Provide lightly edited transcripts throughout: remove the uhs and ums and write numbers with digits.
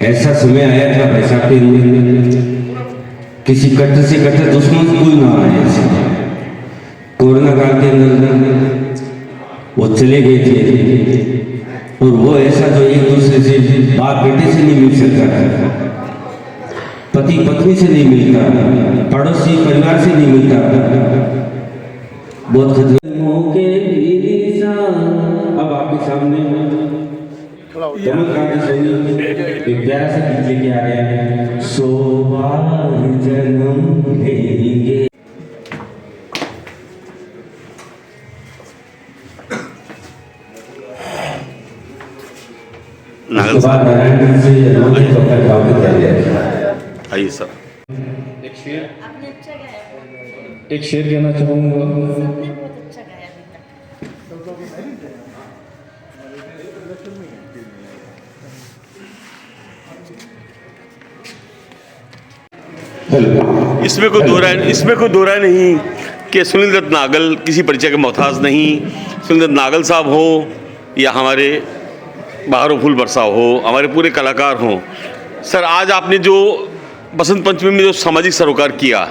ऐसा समय आया था भाई साहब के किसी कट्टर से कट्टर दुश्मन कोई ना आए ऐसे। कोरोना काल के अंदर वो चले गए थे और वो ऐसा जो एक दूसरे से बाप बेटे से नहीं मिल सकता था, पति पत्नी से नहीं मिलता, पड़ोसी परिवार से नहीं मिलता, बहुत खतरनाक। अब आपके सामने एक प्यारा सा गीत लेके आ रहे हैं, सो बार जन्म लेंगे। नागल साहब आइए सर। एक शेर आपने अच्छा गाया, एक शेर कहना चाहूँगा। सबने बहुत अच्छा गाया अभी इसमें कोई दो राय नहीं कि सुनील दत्त नागल किसी परिचय के मोहताज नहीं। सुनील दत्त नागल साहब हो या हमारे बहारो फूल बरसाव हो, हमारे पूरे कलाकार हों। सर आज आपने जो बसंत पंचमी में जो सामाजिक सरोकार किया,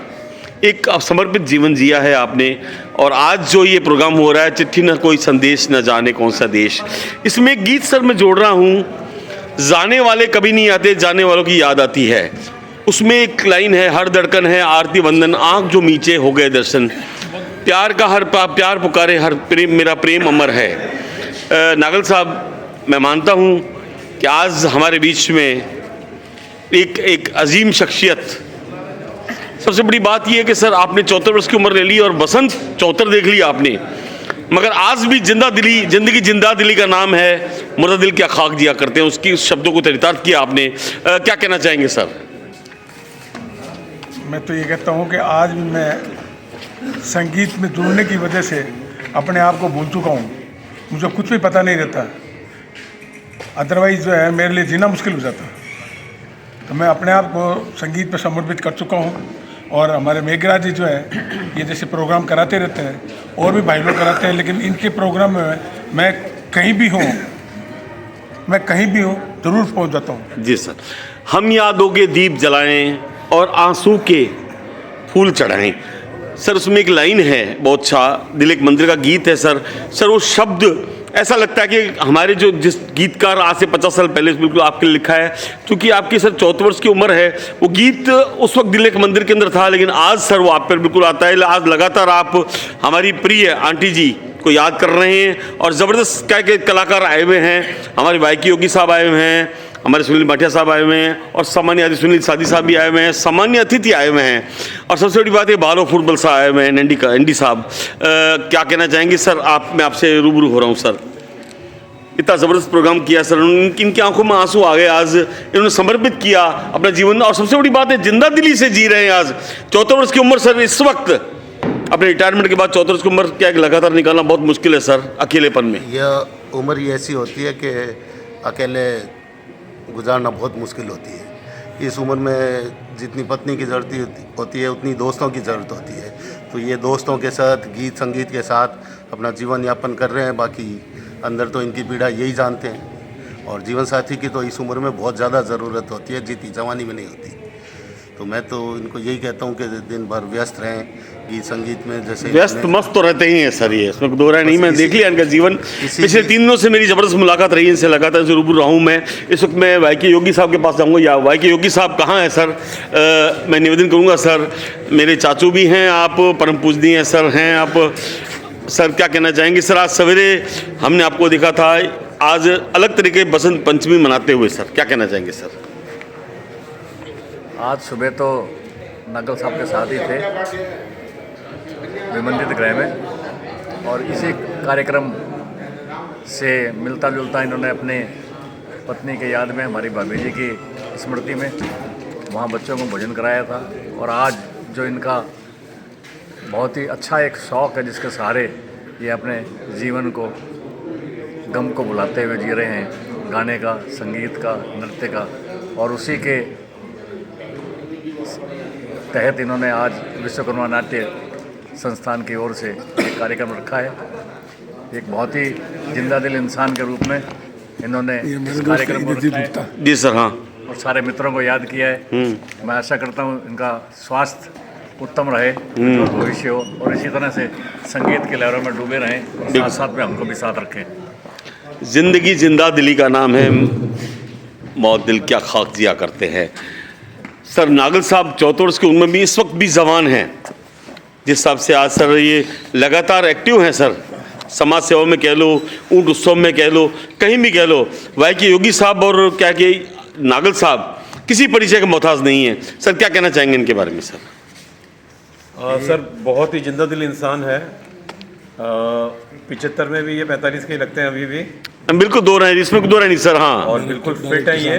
एक समर्पित जीवन जिया है आपने, और आज जो ये प्रोग्राम हो रहा है, चिट्ठी न कोई संदेश न जाने कौन सा देश, इसमें एक गीत सर मैं जोड़ रहा हूँ, जाने वाले कभी नहीं आते, जाने वालों की याद आती है। उसमें एक लाइन है, हर धड़कन है आरती वंदन, आँख जो नीचे हो गए दर्शन, प्यार का हर प्यार पुकारे, हर प्रेम मेरा प्रेम अमर है। नागल साहब, मैं मानता हूँ कि आज हमारे बीच में एक अजीम शख्सियत। सबसे बड़ी बात यह है कि सर आपने 74 वर्ष की उम्र ले ली और बसंत 74 देख लिया आपने, मगर आज भी जिंदगी जिंदा दिली का नाम है, मुर्दा दिल क्या खाक दिया करते हैं, उसकी उस शब्दों को चरितार्थ किया आपने। क्या कहना चाहेंगे सर? मैं तो ये कहता हूँ कि आज मैं संगीत में जुड़ने की वजह से अपने आप को भूल चुका हूँ, मुझे कुछ भी पता नहीं रहता, अदरवाइज़ जो है मेरे लिए जीना मुश्किल हो जाता। तो मैं अपने आप को संगीत पर समर्पित कर चुका हूँ। और हमारे मेघराज जी जो है ये जैसे प्रोग्राम कराते रहते हैं, और भी भाई लोग कराते हैं, लेकिन इनके प्रोग्राम में मैं कहीं भी हूँ ज़रूर पहुँच जाता हूँ। जी सर। हम यादों के दीप जलाएं और आंसू के फूल चढ़ाएं। सर उसमें एक लाइन है, बहुत अच्छा, दिल एक मंदिर का गीत है सर। वो शब्द ऐसा लगता है कि हमारे जो जिस गीतकार आज से 50 साल पहले बिल्कुल आपके लिए लिखा है, क्योंकि आपकी सर 74 वर्ष की उम्र है, वो गीत उस वक्त दिल एक मंदिर के अंदर था, लेकिन आज सर वो आप पर बिल्कुल आता है। आज लगातार आप हमारी प्रिय आंटी जी को याद कर रहे हैं, और ज़बरदस्त क्या के कलाकार आए हुए हैं, हमारे वाईके योगी साहब आए हुए हैं, हमारे सुनील भाटिया साहब आए हुए हैं, और सामान्य अतिथि सुनील सादी साहब भी आए हुए हैं, सामान्य अतिथि आए हुए हैं, और सबसे बड़ी बात है बहारो फुटबॉल साहब आए हुए हैं, एनडी साहब। क्या कहना चाहेंगे सर? मैं आपसे रूबरू हो रहा हूँ सर। इतना ज़बरदस्त प्रोग्राम किया सर, इनकी आंखों में आंसू आ गए, आज इन्होंने समर्पित किया अपना जीवन, और सबसे बड़ी बात है जिंदा दिली से जी रहे हैं। आज 74 वर्ष की उम्र सर, इस वक्त अपने रिटायरमेंट के बाद 74 वर्ष की उम्र क्या लगातार निकालना बहुत मुश्किल है सर, अकेलेपन में। यह उम्र ही ऐसी होती है कि अकेले गुजारना बहुत मुश्किल होती है। इस उम्र में जितनी पत्नी की ज़रूरत होती है उतनी दोस्तों की ज़रूरत होती है। तो ये दोस्तों के साथ गीत संगीत के साथ अपना जीवन यापन कर रहे हैं। बाकी अंदर तो इनकी पीड़ा यही जानते हैं, और जीवन साथी की तो इस उम्र में बहुत ज़्यादा ज़रूरत होती है, जितनी जवानी में नहीं होती। तो मैं तो इनको यही कहता हूँ कि दिन भर व्यस्त रहें गीत संगीत में। जैसे व्यस्त मस्त तो रहते ही हैं सर, ये इसमें दो राय नहीं। मैं देख लिया इनका जीवन, पिछले 3 दिनों से मेरी ज़बरदस्त मुलाकात रही, इनसे लगातार रूबरू रहा हूँ मैं। इस वक्त मैं वाईके योगी साहब के पास जाऊँगा, या वाईके योगी साहब कहाँ हैं सर? मैं निवेदन करूँगा सर, मेरे चाचू भी हैं आप, परम पूजनीय सर हैं आप। सर क्या कहना चाहेंगे सर? आज सवेरे हमने आपको देखा था, आज अलग तरीके बसंत पंचमी मनाते हुए, सर क्या कहना चाहेंगे सर? आज सुबह तो नागल साहब के साथ ही थे विमंदित गृह में, और इसी कार्यक्रम से मिलता जुलता इन्होंने अपने पत्नी के याद में, हमारी भाभी जी की स्मृति में वहाँ बच्चों को भोजन कराया था। और आज जो इनका बहुत ही अच्छा एक शौक़ है जिसके सहारे ये अपने जीवन को, गम को भुलाते हुए जी रहे हैं, गाने का, संगीत का, नृत्य का, और उसी के तहत इन्होंने आज विश्वकर्मा नाट्य संस्थान की ओर से एक कार्यक्रम रखा है। एक बहुत ही जिंदा दिल इंसान के रूप में इन्होंने इस कार्यक्रम को रखा है। जी सर। हाँ, और और सारे मित्रों को याद किया है। मैं आशा करता हूँ इनका स्वास्थ्य उत्तम रहे, उज्ज्वल भविष्य हो और इसी तरह से संगीत के लहरों में डूबे रहें और साथ साथ में हमको भी साथ रखें। जिंदगी जिंदा दिली का नाम है, मौत दिल क्या खाक जिया करते हैं। सर नागल साहब 74 वर्ष की उम्र में भी इस वक्त भी जवान हैं, जिस हिसाब से आज सर ये लगातार एक्टिव हैं सर, समाज सेवा में कह लो, ऊँट उत्सव में कह लो, कहीं भी कह लो। वाई के योगी साहब और क्या कि नागल साहब किसी परिचय के मोहताज नहीं है। सर क्या कहना चाहेंगे इनके बारे में सर? सर बहुत ही जिंदा दिल इंसान है। 75 में भी ये 45 के लगते हैं अभी भी, बिल्कुल दो रहे हैं, इसमें कोई दो रहे नहीं सर। हाँ, और बिल्कुल फिट है ये।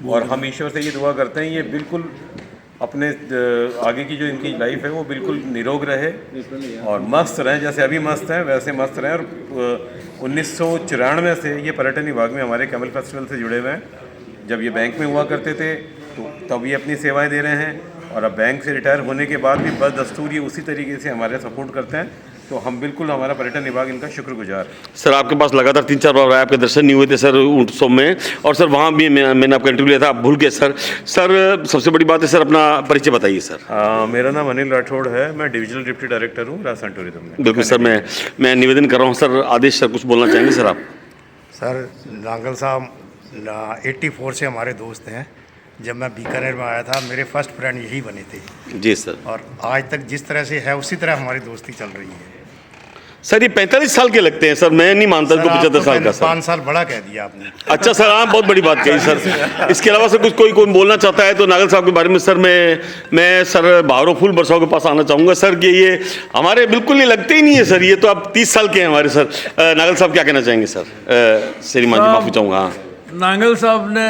और हम ईश्वर से ये दुआ करते हैं ये बिल्कुल अपने आगे की जो इनकी लाइफ है वो बिल्कुल निरोग रहे और मस्त रहें, जैसे अभी मस्त हैं वैसे मस्त रहें। और 1994 से ये पर्यटन विभाग में हमारे कैमल फेस्टिवल से जुड़े हुए हैं। जब ये बैंक में हुआ करते थे तो तब ये अपनी सेवाएं दे रहे हैं, और अब बैंक से रिटायर होने के बाद भी बदस्तूर ये उसी तरीके से हमारे सपोर्ट करते हैं। तो हम बिल्कुल, हमारा पर्यटन विभाग इनका शुक्रगुजार है। सर आपके पास लगातार 3-4 बार आए, आपके दर्शन नहीं हुए थे सर ऊँट उत्सव में, और सर वहाँ भी मैंने आपका इंटरव्यू लिया था, आप भूल गए सर। सर सबसे बड़ी बात है सर, अपना परिचय बताइए सर। मेरा नाम अनिल राठौड़ है, मैं डिविजनल डिप्टी डायरेक्टर हूँ राजस्थान टूरिज्म में। बिल्कुल सर, मैं निवेदन कर रहा हूँ सर। आदेश सर कुछ बोलना चाहेंगे सर आप? सर नांगल साहब 84 से हमारे दोस्त हैं। जब मैं बीकानेर में आया था मेरे फर्स्ट फ्रेंड यही बने थे जी सर। और आज तक जिस तरह से है उसी तरह हमारी दोस्ती चल रही है। सर ये 45 साल के लगते हैं सर, मैं नहीं मानता इनको 75 साल का सर। 5 साल बड़ा कह दिया आपने। अच्छा सर, हाँ बहुत बड़ी बात कही सर। इसके अलावा सर कुछ कोई बोलना चाहता है तो नागल साहब के बारे में सर मैं सर बहारों फूल बरसाओं के पास आना चाहूँगा सर कि ये हमारे बिल्कुल ये लगते ही नहीं है सर, ये तो अब 30 साल के हैं हमारे सर। नागल साहब क्या कहना चाहेंगे सर? श्रीमान जी माफ़ी चाहूँगा। हाँ, नांगल साहब ने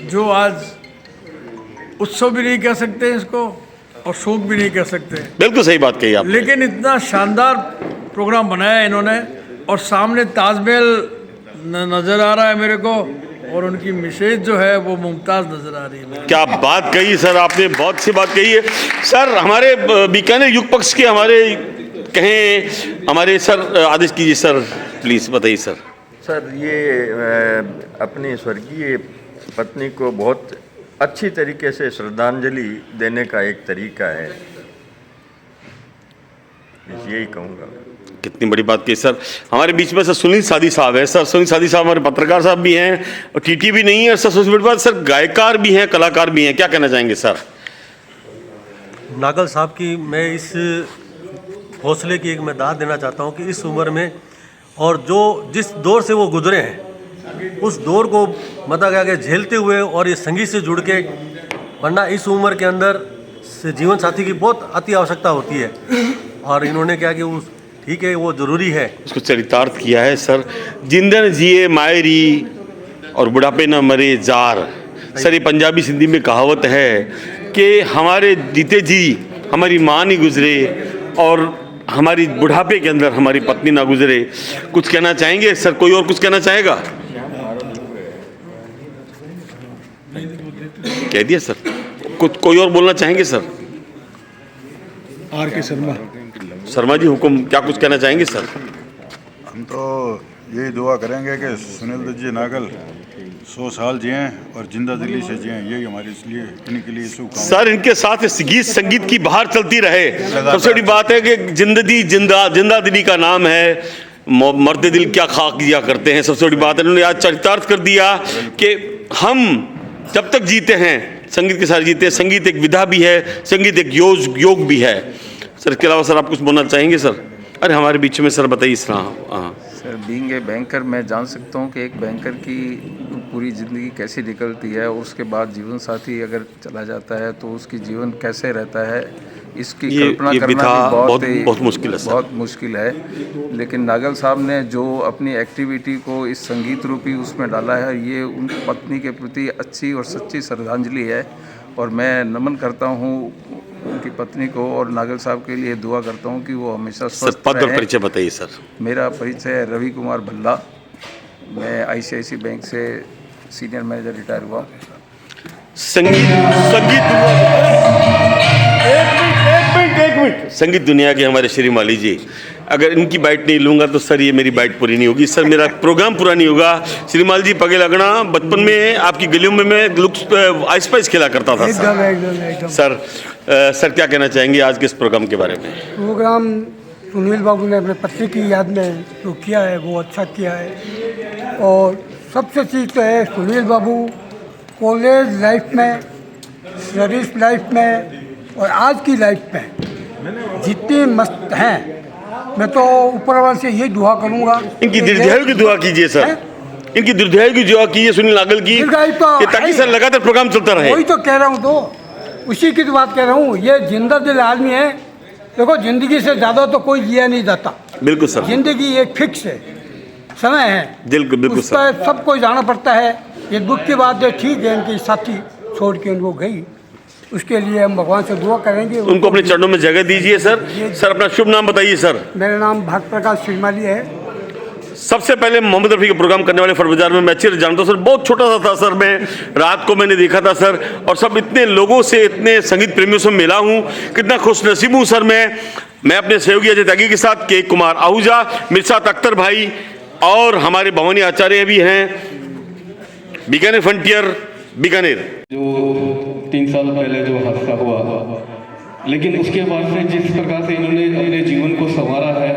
जो आज उत्सव भी नहीं कह सकते इसको और शोक भी नहीं कह सकते, बिल्कुल सही बात कही आप। लेकिन इतना शानदार प्रोग्राम बनाया है इन्होंने, और सामने ताजमहल नज़र आ रहा है मेरे को, और उनकी मिसेज जो है वो मुमताज़ नज़र आ रही है। क्या बात कही सर आपने, बहुत सी बात कही है सर। हमारे बीकानेर युग पक्ष के हमारे कहें हमारे सर, आदेश कीजिए सर, प्लीज़ बताइए सर। सर ये अपनी स्वर्गीय पत्नी को बहुत अच्छी तरीके से श्रद्धांजलि देने का एक तरीका है, यही कहूँगा। कितनी बड़ी बात की सर। हमारे बीच में सर सुनील सादी साहब है सर। सुनील सादी साहब हमारे पत्रकार साहब भी हैं और टीटी भी नहीं है सर। सबसे बड़ी बात सर, गायकार भी हैं, कलाकार भी हैं। क्या कहना चाहेंगे सर? नागल साहब की मैं इस हौसले की एक मैं दाद देना चाहता हूँ कि इस उम्र में और जो जिस दौर से वो गुजरे हैं उस दौर को मतलब क्या कि झेलते हुए और ये संगीत से जुड़ के, वरना इस उम्र के अंदर जीवन साथी की बहुत अति आवश्यकता होती है, और इन्होंने क्या कि उस ठीक है वो ज़रूरी है, उसको चरितार्थ किया है सर। जिंदन जिए मायरी और बुढ़ापे न मरे जार। सर ये पंजाबी सिंधी में कहावत है कि हमारे जीते जी हमारी माँ नहीं गुजरे और हमारी बुढ़ापे के अंदर हमारी पत्नी ना गुजरे। कुछ कहना चाहेंगे सर? कोई और कुछ कहना चाहेगा? कह दिया सर। कुछ कोई और बोलना चाहेंगे सर? RK शर्मा। शर्मा जी हुक्म, क्या कुछ कहना चाहेंगे सर? हम तो यही दुआ करेंगे कि सुनील दत्त जी नागल 100 साल जिएं और जिंदा दिली से जिएं, यही हमारे इसलिए इनके लिए शुभकामनाएं। सर इनके साथ गीत संगीत की बहार चलती रहे। सबसे बड़ी बात है कि जिंदगी जिंदा दिली का नाम है, मर्द दिल क्या खाक दिया करते हैं। सबसे बड़ी बात है इन्होंने आज चरितार्थ कर दिया कि हम जब तक जीते हैं संगीत के साथ जीते हैं। संगीत एक विधा भी है, संगीत एक योग भी है। सर इसके अलावा सर आप कुछ बोलना चाहेंगे सर? अरे हमारे बीच में सर बताइए सर। हाँ सर, बीइंग ए बैंकर मैं जान सकता हूँ कि एक बैंकर की पूरी ज़िंदगी कैसी निकलती है, उसके बाद जीवन साथी अगर चला जाता है तो उसकी जीवन कैसे रहता है, इसकी कल्पना करना भी बहुत मुश्किल है सर। बहुत मुश्किल है। लेकिन नागल साहब ने जो अपनी एक्टिविटी को इस संगीत रूपी उसमें डाला है, ये उनकी पत्नी के प्रति अच्छी और सच्ची श्रद्धांजलि है। और मैं नमन करता हूँ उनकी पत्नी को और नागल साहब के लिए दुआ करता हूँ कि वो हमेशा स्वस्थ पद और रहें। परिचय बताइए सर। मेरा परिचय है रवि कुमार भल्ला, मैं ICICI बैंक से सीनियर मैनेजर रिटायर हुआ। संगीत संगीत दुनिया के हमारे श्रीमाली जी, अगर इनकी बाइट नहीं लूँगा तो सर ये मेरी बाइट पूरी नहीं होगी, सर मेरा प्रोग्राम पूरा नहीं होगा। श्रीमाल जी पगे लगना, बचपन में आपकी गलियों में मैं आइस पाइस खेला करता था सर। एकदम। सर क्या कहना चाहेंगे आज के इस प्रोग्राम के बारे में? प्रोग्राम सुनील बाबू ने अपने पति की याद में जो किया है वो अच्छा किया है। और सबसे चीज़ तो है सुनील बाबू कॉलेज लाइफ में, सर्विस लाइफ में और आज की लाइफ में जितने मस्त हैं, मैं तो ऊपर वाले से यही दुआ करूँगा। इनकी दीर्घायु की दुआ कीजिए सर, इनकी दीर्घायु की दुआ कीजिए सुनील नागल की, कि ताकि सर लगातार प्रोग्राम चलता रहे। वही तो कह रहा हूँ, तो उसी की तो बात कह रहा हूँ। ये जिंदा दिल आदमी है। देखो जिंदगी से ज़्यादा तो कोई जिया नहीं जाता। बिल्कुल सर, जिंदगी एक फिक्स है, समय है, बिल्कुल उस पर सबको जाना पड़ता है। ये दुख की बात है, ठीक है, इनकी साथी छोड़ के उनको गई, उसके लिए हम भगवान से दुआ करेंगे। उनको अपने चरणों में जगह दीजिए सर। सर अपना शुभ नाम बताइए सर। मेरा नाम भाग प्रकाश श्रीमाली है। सबसे पहले मोहम्मद रफ़ी का प्रोग्राम करने वाले फर बाजार में मैं अच्छे से जानता हूँ सर, बहुत छोटा सा था सर, मैं रात को मैंने देखा था सर, और सब इतने लोगों से, इतने संगीत प्रेमियों से मिला हूँ, कितना खुशनसीब हूँ सर मैं अपने सहयोगी अजय त्यागी के साथ, के कुमार आहूजा, मिर्सात अख्तर भाई और हमारे भवानी आचार्य भी हैं, बीकानेर फ्रंटियर बीकानेर। जो 3 साल पहले जो हादसा हुआ, लेकिन उसके बाद से जिस प्रकार से इन्होंने अपने जीवन को संवारा है,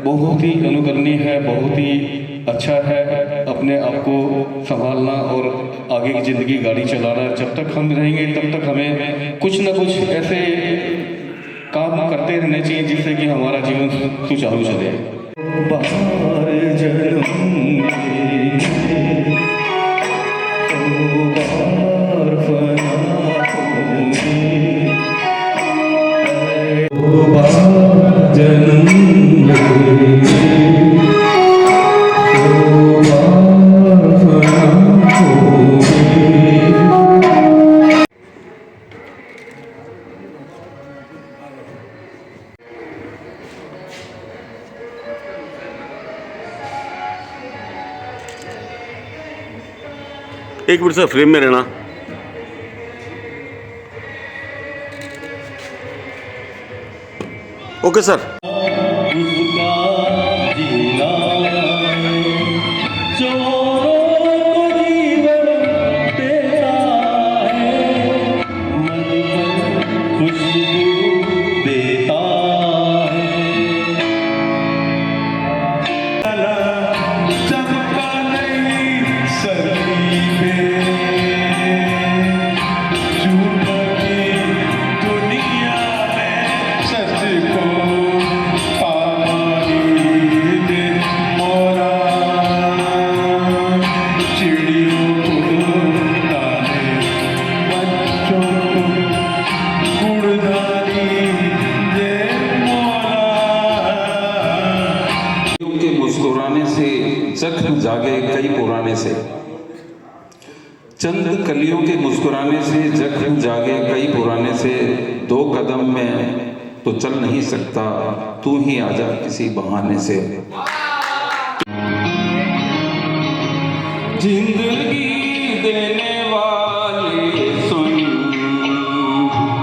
बहुत ही अनुकरणीय है, बहुत ही अच्छा है। अपने आप को संभालना और आगे की ज़िंदगी गाड़ी चलाना, जब तक हम रहेंगे तब तक हमें कुछ न कुछ ऐसे काम करते रहने चाहिए जिससे कि हमारा जीवन सुचारू चले। एक मिनट सर, फ्रेम में रहना। Okay sir. जख्म जागे कई पुराने से, चंद कलियों के मुस्कुराने से जख्म जागे कई पुराने से, 2 कदम में तो चल नहीं सकता, तू ही आजा किसी बहाने से। जिंदगी देने वाले सुन,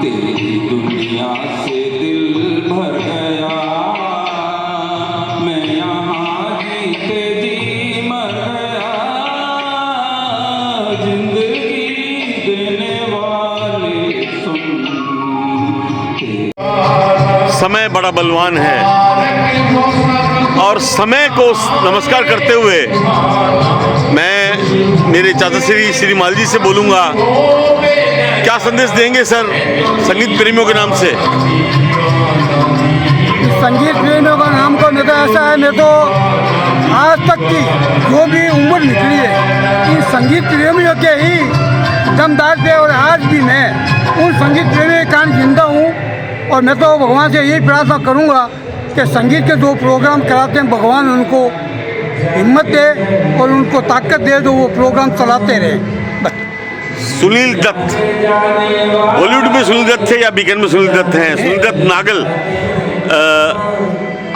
तेरी दुनिया से दिल भर गया, मैं यहाँ जीते जी मर गया। जिंदगी देने वाले सुन। समय बड़ा बलवान है और समय को नमस्कार करते हुए मैं मेरे चाचा श्री माल जी से बोलूँगा, क्या संदेश देंगे सर संगीत प्रेमियों के नाम से? संगीत प्रेमियों का नाम को मैं तो ऐसा है, मैं तो आज तक की जो भी उम्र निकली है इन संगीत प्रेमियों के ही दमदार थे, और आज भी मैं उन संगीत प्रेमियों के कारण जिंदा हूँ। और मैं तो भगवान से यही प्रार्थना करूँगा कि संगीत के जो प्रोग्राम कराते हैं भगवान उनको हिम्मत दे और उनको ताकत दे, जो वो प्रोग्राम चलाते रहे। बस। सुनील दत्त, बॉलीवुड में सुनील दत्त थे या बीकानेर में सुनील दत्त हैं? सुनील दत्त नागल,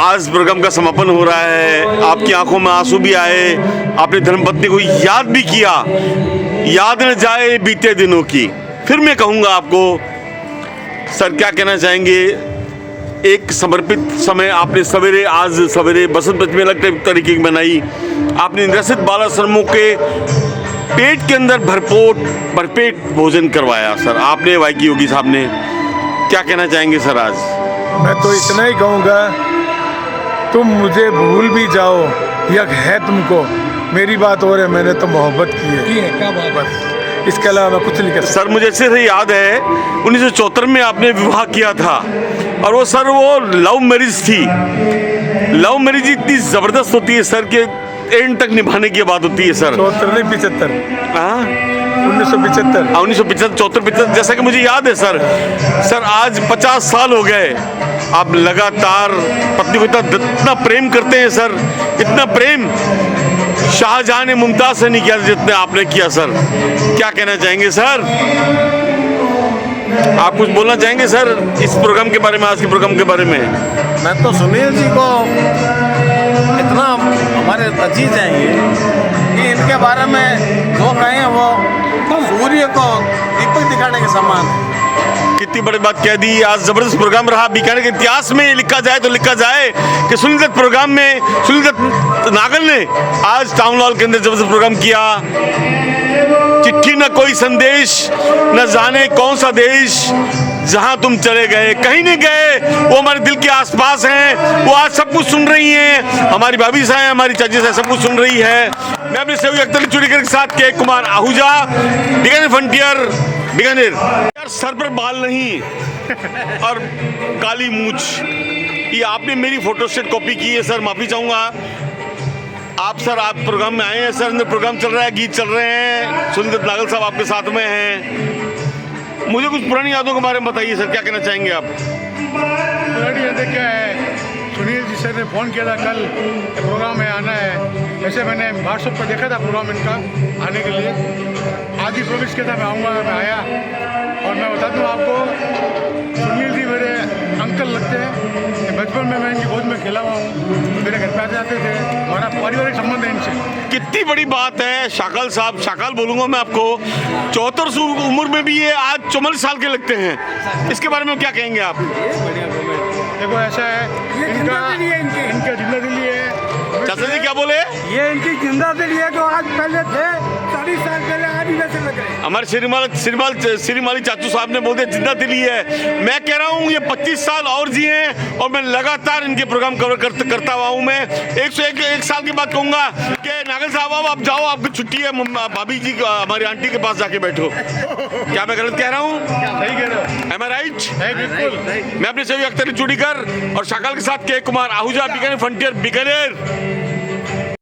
आज प्रोग्राम का समापन हो रहा है, आपकी आंखों में आंसू भी आए, आपने धर्मपत्नी को याद भी किया, याद न जाए बीते दिनों की। फिर मैं कहूँगा आपको सर क्या कहना चाहेंगे एक समर्पित समय आपने सवेरे, आज सवेरे बसंत पंचमी अलग तरीके की मनाई। आपने निराश्रित बाल आश्रमों के पेट के अंदर भरपेट भोजन करवाया सर, आपने वाई योगी साहब ने। क्या कहना चाहेंगे सर आज? मैं तो इतना ही कहूँगा, तुम मुझे भूल भी जाओ, यह है तुमको मेरी बात और है, मैंने तो मोहब्बत की है क्या मोहब्बत, इसके अलावा मैं कुछ नहीं कर सकता। सर मुझे अच्छे से याद है 1974 में आपने विवाह किया था, और वो सर वो लव मैरिज थी। लव मैरिज इतनी ज़बरदस्त होती है सर कि एंड तक निभाने की बात होती है सर। 75 हाँ 1975 1975 74 जैसा कि मुझे याद है सर। सर आज 50 साल हो गए, आप लगातार पत्नी को इतना प्रेम करते हैं सर, इतना प्रेम शाहजहां ने मुमताज से नहीं किया जितने आपने किया सर। क्या कहना चाहेंगे सर? आप कुछ बोलना चाहेंगे सर इस प्रोग्राम के बारे में, आज के प्रोग्राम के बारे में? मैं तो सुनील जी को इतना हमारे अजीज हैं ये कि इनके बारे में जो कहें वो सूर्य को दीपक दिखाने के समान है। कितनी बड़ी बात कह दी। आज जबरदस्त प्रोग्राम रहा। बीकानेर के इतिहास में लिखा जाए तो लिखा जाए कि सुनील दत्त प्रोग्राम में सुनील दत्त नागल ने आज टाउन हॉल के अंदर जबरदस्त प्रोग्राम किया। चिट्ठी न कोई संदेश, न जाने कौन सा देश, जहां तुम चले गए कहीं नहीं गए, वो हमारे दिल के आसपास हैं, वो आज सब कुछ सुन रही हैं। हमारी भाभी साहब, हमारी चाची साहब सब कुछ सुन रही है। मैं अपने सहयोगी अख्तर चुड़ीकर के साथ के कुमार आहूजा, बीकानेर फ्रंटियर, बीकानेर। यार सर पर बाल नहीं और काली मूछ, ये आपने मेरी फोटोस्टेट कॉपी की है सर, माफी चाहूंगा। आप सर, आप प्रोग्राम में आए हैं सर, अंदर प्रोग्राम चल रहा है, गीत चल रहे हैं, सुनील दत्त नागल साहब आपके साथ में हैं। मुझे कुछ पुरानी यादों के बारे में बताइए सर, क्या कहना चाहेंगे आप? पुरानी यादें क्या है, सुनील जी सर ने फ़ोन किया था कल प्रोग्राम में आना है, ऐसे मैंने व्हाट्सएप पर देखा था प्रोग्राम इनका आने के लिए, आज ही प्रोमिस किया था मैं आऊँगा, मैं आया। और मैं बता दूँ आपको, सुनील जी मेरे अंकल लगते हैं, बचपन में मैं इनकी गोद में खेला हुआ हूँ, मेरे घर पे आ जाते थे, हमारा पारिवारिक संबंध है इनसे। कितनी बड़ी बात है। शाकाल साहब, शाकाल बोलूँगा मैं आपको, 74 उम्र में भी ये आज 44 साल के लगते हैं, इसके बारे में क्या कहेंगे आप? देखो ऐसा है, इनका जिंदा दिली है। चाचा जी क्या बोले? ये इनकी जिंदा दिली है, जो आज पहले थे 40 साल पहले, आज ही वैसे लग रहे हैं। हमारे श्रीमाली चाचू साहब ने बोल दिया जिंदा दिली है। मैं कह रहा हूँ ये 25 साल और जिए, और मैं लगातार इनके प्रोग्राम कवर करता हुआ हूँ। मैं 101 साल की बात कहूँगा कि नागल साहब अब आप जाओ, आपकी छुट्टी है, भाभी जी हमारी आंटी के पास जाके बैठो। क्या मैं गलत कह रहा हूँ? सही कह रहे हो। Am I right? बिल्कुल। मैं अपने सहयोगी अख्तर चूड़ीकर और शाकाल के साथ के कुमार आहूजा, बीकानेर फ्रंटियर, बीकानेर।